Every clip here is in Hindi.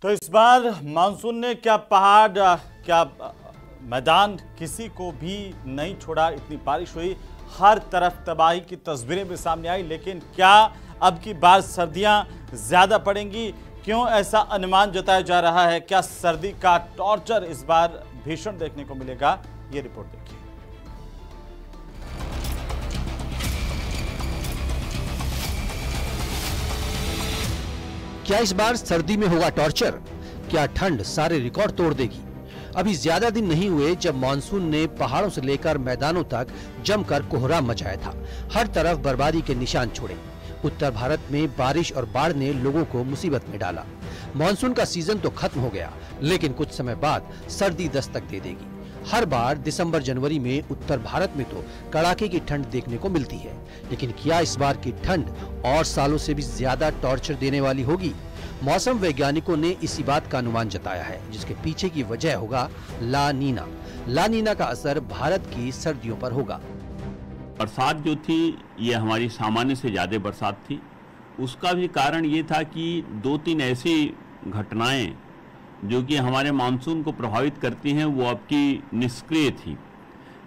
तो इस बार मानसून ने क्या पहाड़ क्या मैदान किसी को भी नहीं छोड़ा। इतनी बारिश हुई, हर तरफ तबाही की तस्वीरें भी सामने आई। लेकिन क्या अब की बार सर्दियां ज्यादा पड़ेंगी? क्यों ऐसा अनुमान जताया जा रहा है? क्या सर्दी का टॉर्चर इस बार भीषण देखने को मिलेगा? ये रिपोर्ट देखिए। क्या इस बार सर्दी में होगा टॉर्चर? क्या ठंड सारे रिकॉर्ड तोड़ देगी? अभी ज्यादा दिन नहीं हुए जब मानसून ने पहाड़ों से लेकर मैदानों तक जमकर कोहराम मचाया था। हर तरफ बर्बादी के निशान छोड़े। उत्तर भारत में बारिश और बाढ़ ने लोगों को मुसीबत में डाला। मानसून का सीजन तो खत्म हो गया, लेकिन कुछ समय बाद सर्दी दस्तक दे देगी। हर बार दिसंबर जनवरी में उत्तर भारत में तो कड़ाके की ठंड देखने को मिलती है, लेकिन क्या इस बार की ठंड और सालों से भी ज्यादा टॉर्चर देने वाली होगी? मौसम वैज्ञानिकों ने इसी बात का अनुमान जताया है, जिसके पीछे की वजह होगा ला नीना। ला नीना का असर भारत की सर्दियों पर होगा। बरसात जो थी ये हमारी सामान्य से ज़्यादा बरसात थी। उसका भी कारण ये था कि 2-3 ऐसी घटनाएं जो कि हमारे मानसून को प्रभावित करती हैं वो अब की निष्क्रिय थी।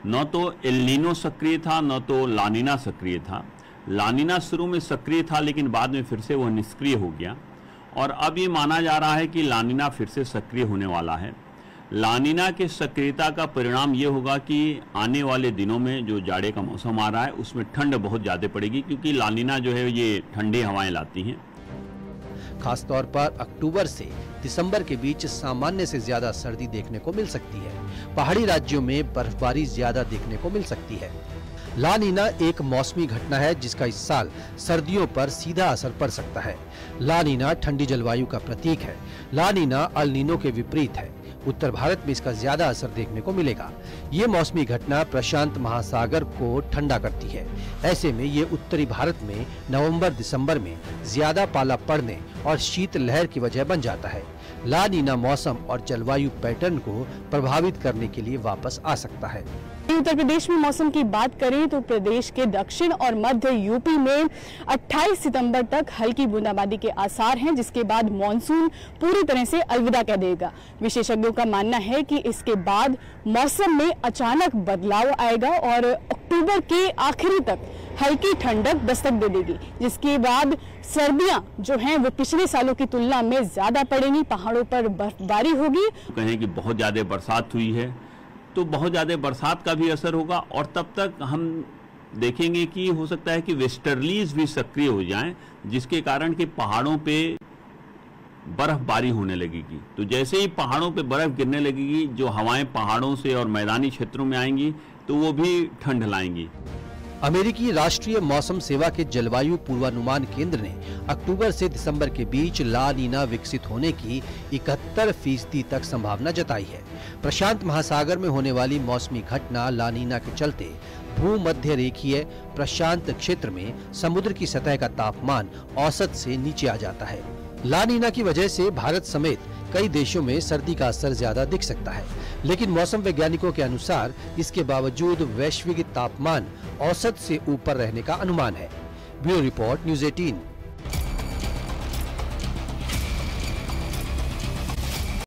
न तो एल नीनो सक्रिय था, न तो ला नीना सक्रिय था। ला नीना शुरू में सक्रिय था, लेकिन बाद में फिर से वह निष्क्रिय हो गया और अब ये माना जा रहा है कि ला नीना फिर से सक्रिय होने वाला है। ला नीना के सक्रियता का परिणाम ये होगा कि आने वाले दिनों में जो जाड़े का मौसम आ रहा है उसमें ठंड बहुत ज़्यादा पड़ेगी, क्योंकि ला नीना जो है ये ठंडी हवाएं लाती हैं। खासतौर पर अक्टूबर से दिसंबर के बीच सामान्य से ज्यादा सर्दी देखने को मिल सकती है। पहाड़ी राज्यों में बर्फबारी ज्यादा देखने को मिल सकती है। ला नीना एक मौसमी घटना है जिसका इस साल सर्दियों पर सीधा असर पड़ सकता है। ला नीना ठंडी जलवायु का प्रतीक है। ला नीना अल नीनो के विपरीत है। उत्तर भारत में इसका ज्यादा असर देखने को मिलेगा। ये मौसमी घटना प्रशांत महासागर को ठंडा करती है। ऐसे में ये उत्तरी भारत में नवंबर-दिसंबर में ज्यादा पाला पड़ने और शीत लहर की वजह बन जाता है। ला नीना मौसम और जलवायु पैटर्न को प्रभावित करने के लिए वापस आ सकता है। उत्तर प्रदेश में मौसम की बात करें तो प्रदेश के दक्षिण और मध्य यूपी में 28 सितंबर तक हल्की बूंदाबांदी के आसार हैं, जिसके बाद मॉनसून पूरी तरह से अलविदा कह देगा। विशेषज्ञों का मानना है कि इसके बाद मौसम में अचानक बदलाव आएगा और अक्टूबर के आखिरी तक हल्की ठंडक दस्तक दे देगी, जिसके बाद सर्दियां जो हैं वो पिछले सालों की तुलना में ज्यादा पड़ेंगी। पहाड़ों पर बर्फबारी होगी। कहें कि बहुत ज़्यादा बरसात हुई है तो बहुत ज़्यादा बरसात का भी असर होगा और तब तक हम देखेंगे कि हो सकता है कि वेस्टर्लीज भी सक्रिय हो जाएं, जिसके कारण कि पहाड़ों पे बर्फबारी होने लगेगी। तो जैसे ही पहाड़ों पे बर्फ गिरने लगेगी, जो हवाएं पहाड़ों से और मैदानी क्षेत्रों में आएंगी तो वो भी ठंड लाएंगी। अमेरिकी राष्ट्रीय मौसम सेवा के जलवायु पूर्वानुमान केंद्र ने अक्टूबर से दिसंबर के बीच ला नीना विकसित होने की 71% तक संभावना जताई है। प्रशांत महासागर में होने वाली मौसमी घटना ला नीना के चलते भूमध्य रेखीय प्रशांत क्षेत्र में समुद्र की सतह का तापमान औसत से नीचे आ जाता है। ला नीना की वजह से भारत समेत कई देशों में सर्दी का असर ज्यादा दिख सकता है, लेकिन मौसम वैज्ञानिकों के अनुसार इसके बावजूद वैश्विक तापमान औसत से ऊपर रहने का अनुमान है। Bureau report, news 18।